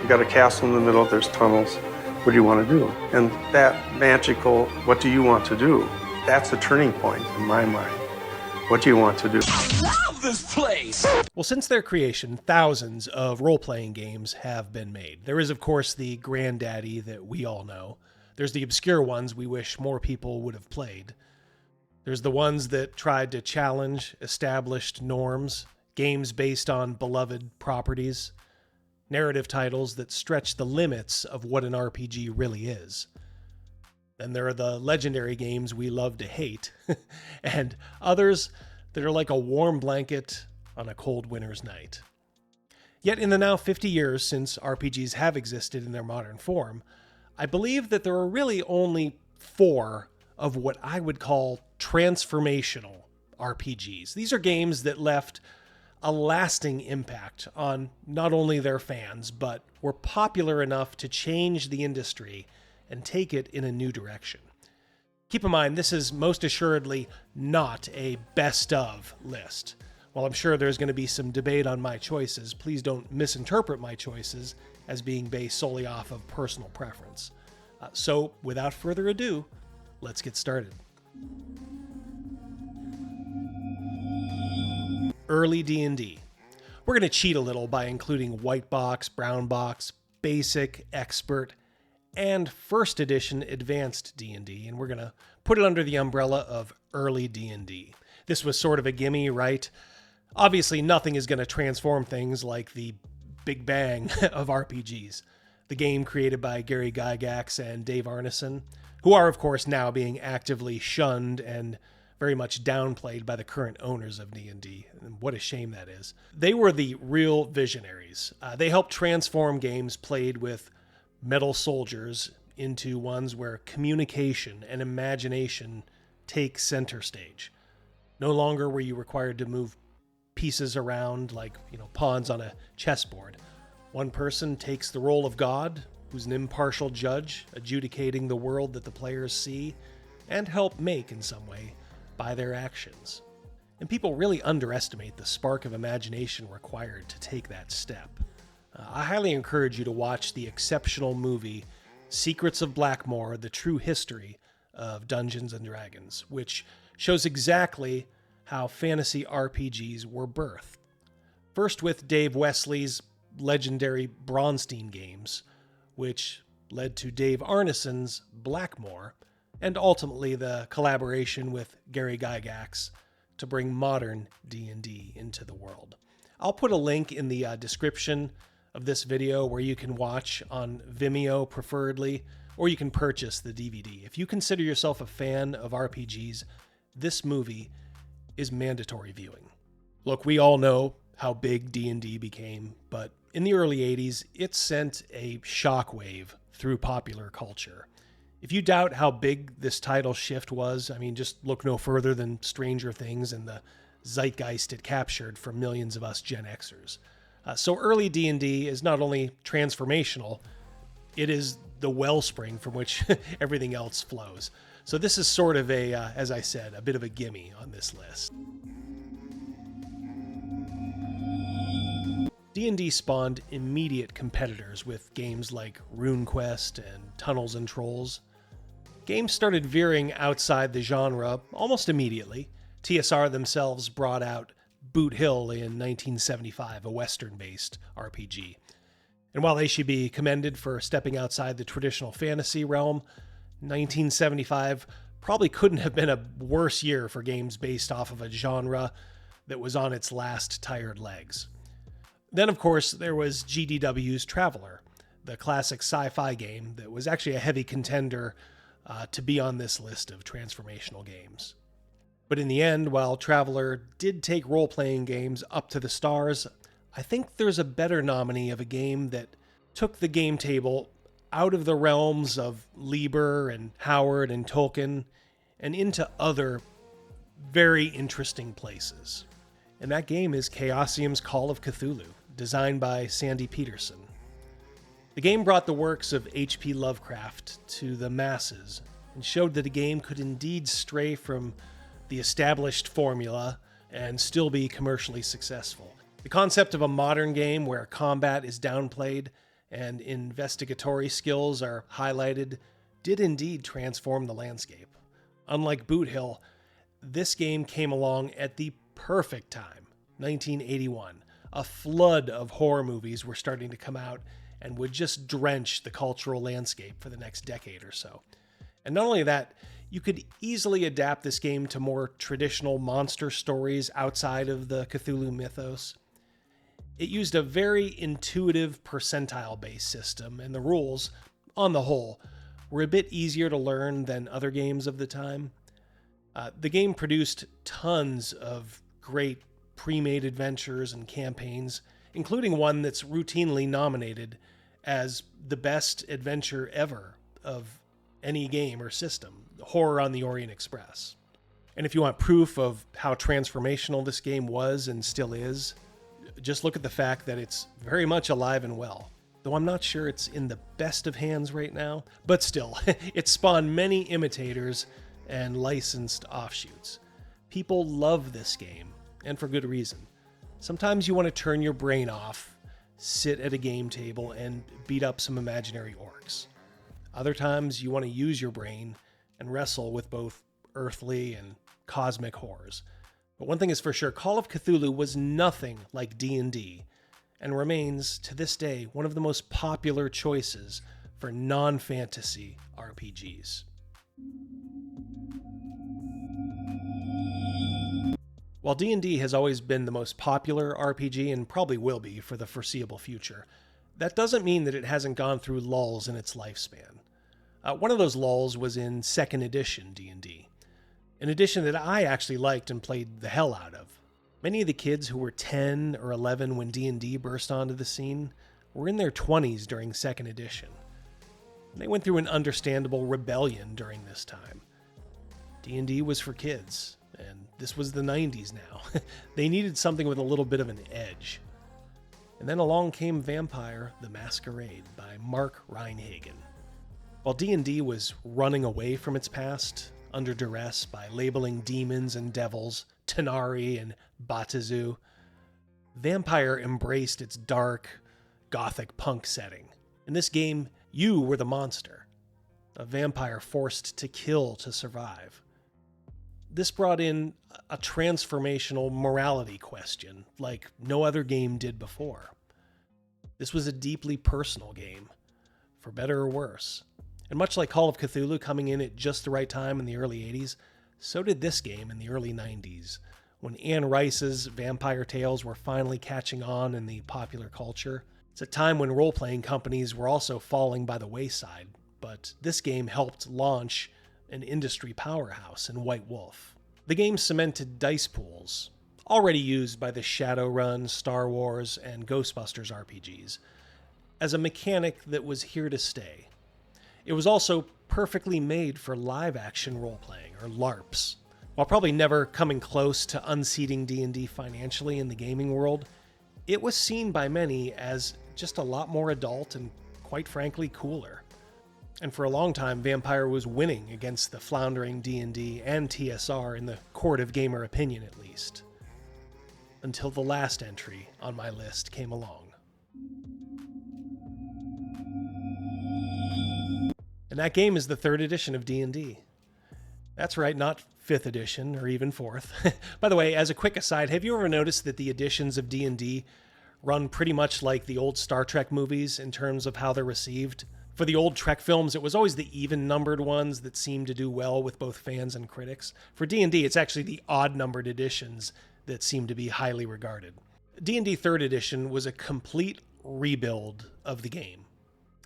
got a castle in the middle, there's tunnels. What do you want to do? And that magical, what do you want to do? That's a turning point in my mind. What do you want to do? I love this place! Well, since their creation, thousands of role-playing games have been made. There is, of course, the granddaddy that we all know. There's the obscure ones we wish more people would have played. There's the ones that tried to challenge established norms, games based on beloved properties, narrative titles that stretch the limits of what an RPG really is. Then there are the legendary games we love to hate, and others that are like a warm blanket on a cold winter's night. Yet in the now 50 years since RPGs have existed in their modern form, I believe that there are really only 4 of what I would call transformational RPGs. These are games that left a lasting impact on not only their fans, but were popular enough to change the industry and take it in a new direction. Keep in mind, this is most assuredly not a best of list. While I'm sure there's going to be some debate on my choices, please don't misinterpret my choices as being based solely off of personal preference. So without further ado, let's get started. Early D&D. We're going to cheat a little by including white box, brown box, basic, expert, and first edition advanced D&D, and we're going to put it under the umbrella of early D&D. This was sort of a gimme, right? Obviously, nothing is going to transform things like the Big Bang of RPGs, the game created by Gary Gygax and Dave Arneson, who are, of course, now being actively shunned and very much downplayed by the current owners of D&D. And what a shame that is. They were the real visionaries. They helped transform games played with metal soldiers into ones where communication and imagination take center stage. No longer were you required to move pieces around like, pawns on a chessboard. One person takes the role of God, who's an impartial judge, adjudicating the world that the players see and help make in some way by their actions. And people really underestimate the spark of imagination required to take that step. I highly encourage you to watch the exceptional movie Secrets of Blackmoor, The True History of Dungeons & Dragons, which shows exactly how fantasy RPGs were birthed. First with Dave Wesley's legendary Bronstein games, which led to Dave Arneson's Blackmoor, and ultimately the collaboration with Gary Gygax to bring modern D&D into the world. I'll put a link in the description of this video where you can watch on Vimeo preferably, or you can purchase the DVD. If you consider yourself a fan of RPGs, this movie is mandatory viewing. Look, we all know how big D&D became, but in the early 80s, it sent a shockwave through popular culture. If you doubt how big this title shift was, just look no further than Stranger Things and the zeitgeist it captured for millions of us Gen Xers. So early D&D is not only transformational, it is the wellspring from which everything else flows. So this is sort of as I said, a bit of a gimme on this list. D&D spawned immediate competitors with games like RuneQuest and Tunnels and Trolls. Games started veering outside the genre almost immediately. TSR themselves brought out Boot Hill in 1975, a Western-based RPG. And while they should be commended for stepping outside the traditional fantasy realm, 1975 probably couldn't have been a worse year for games based off of a genre that was on its last tired legs. Then, of course, there was GDW's Traveler, the classic sci-fi game that was actually a heavy contender to be on this list of transformational games. But in the end, while Traveler did take role-playing games up to the stars, I think there's a better nominee of a game that took the game table out of the realms of Lieber and Howard and Tolkien and into other very interesting places. And that game is Chaosium's Call of Cthulhu, designed by Sandy Peterson. The game brought the works of H.P. Lovecraft to the masses and showed that a game could indeed stray from the established formula and still be commercially successful. The concept of a modern game where combat is downplayed and investigatory skills are highlighted, did indeed transform the landscape. Unlike Boot Hill, this game came along at the perfect time, 1981. A flood of horror movies were starting to come out and would just drench the cultural landscape for the next decade or so. And not only that, you could easily adapt this game to more traditional monster stories outside of the Cthulhu mythos. It used a very intuitive percentile-based system, and the rules, on the whole, were a bit easier to learn than other games of the time. The game produced tons of great pre-made adventures and campaigns, including one that's routinely nominated as the best adventure ever of any game or system, Horror on the Orient Express. And if you want proof of how transformational this game was and still is, just look at the fact that it's very much alive and well. Though I'm not sure it's in the best of hands right now, but still, it spawned many imitators and licensed offshoots. People love this game, and for good reason. Sometimes you want to turn your brain off, sit at a game table, and beat up some imaginary orcs. Other times you want to use your brain and wrestle with both earthly and cosmic horrors. But one thing is for sure, Call of Cthulhu was nothing like D&D, and remains, to this day, one of the most popular choices for non-fantasy RPGs. While D&D has always been the most popular RPG, and probably will be for the foreseeable future, that doesn't mean that it hasn't gone through lulls in its lifespan. One of those lulls was in 2nd edition D&D, an edition that I actually liked and played the hell out of. Many of the kids who were 10 or 11 when D&D burst onto the scene were in their 20s during 2nd edition. They went through an understandable rebellion during this time. D&D was for kids, and this was the 90s now. They needed something with a little bit of an edge. And then along came Vampire: The Masquerade by Mark Reinhagen. While D&D was running away from its past, under duress by labeling demons and devils Tanari and Batazu, Vampire embraced its dark, gothic punk setting. In this game, you were the monster, a vampire forced to kill to survive. This brought in a transformational morality question like no other game did before. This was a deeply personal game, for better or worse. And much like Call of Cthulhu coming in at just the right time in the early 80s, so did this game in the early 90s, when Anne Rice's vampire tales were finally catching on in the popular culture. It's a time when role-playing companies were also falling by the wayside, but this game helped launch an industry powerhouse in White Wolf. The game cemented dice pools, already used by the Shadowrun, Star Wars, and Ghostbusters RPGs, as a mechanic that was here to stay. It was also perfectly made for live-action role-playing, or LARPs. While probably never coming close to unseating D&D financially in the gaming world, it was seen by many as just a lot more adult and, quite frankly, cooler. And for a long time, Vampire was winning against the floundering D&D and TSR in the court of gamer opinion, at least. Until the last entry on my list came along. And that game is the 3rd edition of D&D. That's right, not 5th edition or even 4th. By the way, as a quick aside, have you ever noticed that the editions of D&D run pretty much like the old Star Trek movies in terms of how they're received? For the old Trek films, it was always the even-numbered ones that seemed to do well with both fans and critics. For D&D, it's actually the odd-numbered editions that seem to be highly regarded. D&D 3rd edition was a complete rebuild of the game.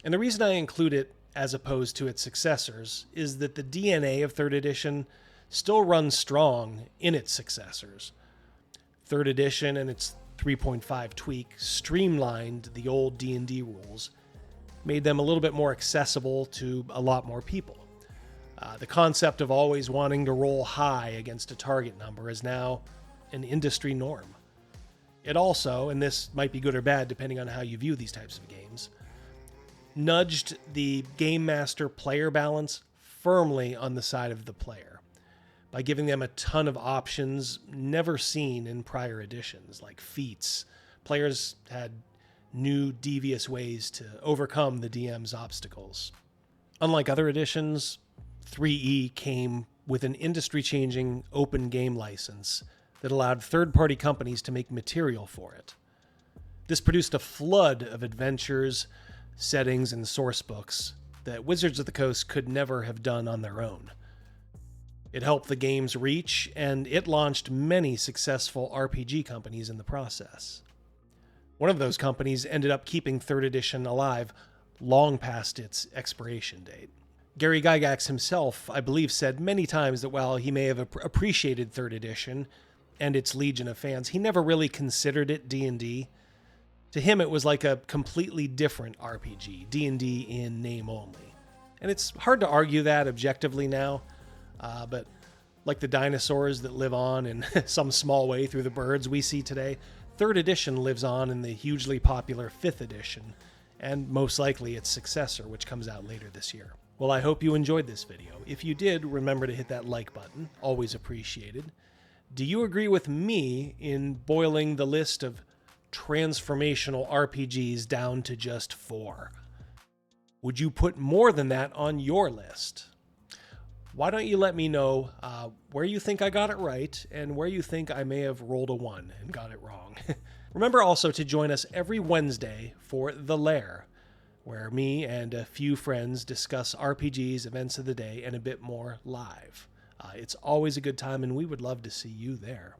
And the reason I include it as opposed to its successors is that the DNA of 3rd edition still runs strong in its successors. 3rd edition and its 3.5 tweak streamlined the old D&D rules, made them a little bit more accessible to a lot more people. The concept of always wanting to roll high against a target number is now an industry norm. It also, and this might be good or bad depending on how you view these types of games, nudged the Game Master player balance firmly on the side of the player by giving them a ton of options never seen in prior editions, like feats. Players had new devious ways to overcome the DM's obstacles. Unlike other editions, 3E came with an industry-changing open game license that allowed third-party companies to make material for it. This produced a flood of adventures, settings, and source books that Wizards of the Coast could never have done on their own. It helped the game's reach, and it launched many successful RPG companies in the process. One of those companies ended up keeping 3rd edition alive long past its expiration date. Gary Gygax himself, I believe, said many times that while he may have appreciated 3rd edition and its legion of fans, he never really considered it D&D. To him, it was like a completely different RPG, D&D in name only. And it's hard to argue that objectively now, but like the dinosaurs that live on in some small way through the birds we see today, 3rd edition lives on in the hugely popular 5th edition, and most likely its successor, which comes out later this year. Well, I hope you enjoyed this video. If you did, remember to hit that like button, always appreciated. Do you agree with me in boiling the list of transformational RPGs down to just 4? Would you put more than that on your list? Why don't you let me know where you think I got it right and where you think I may have rolled a 1 and got it wrong. Remember also to join us every Wednesday for The Lair, where me and a few friends discuss RPGs, events of the day, and a bit more live. It's always a good time, and we would love to see you there.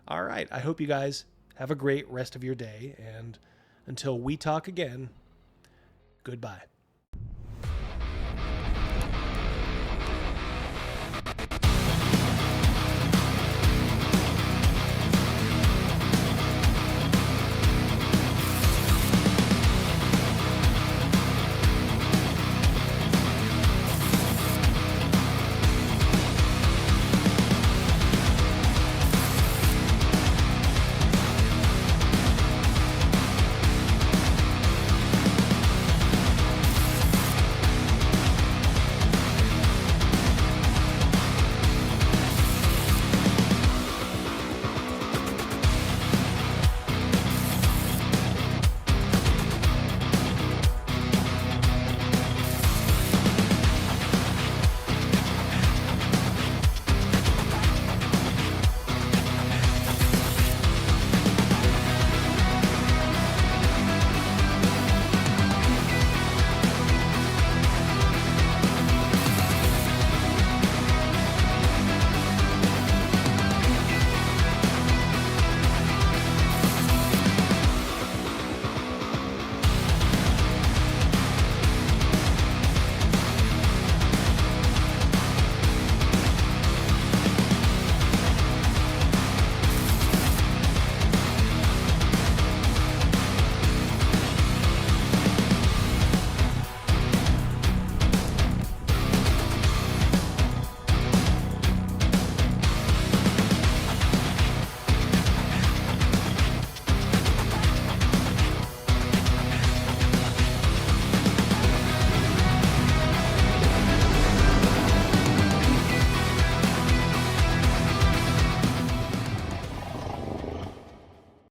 All right, I hope you guys have a great rest of your day, and until we talk again, goodbye.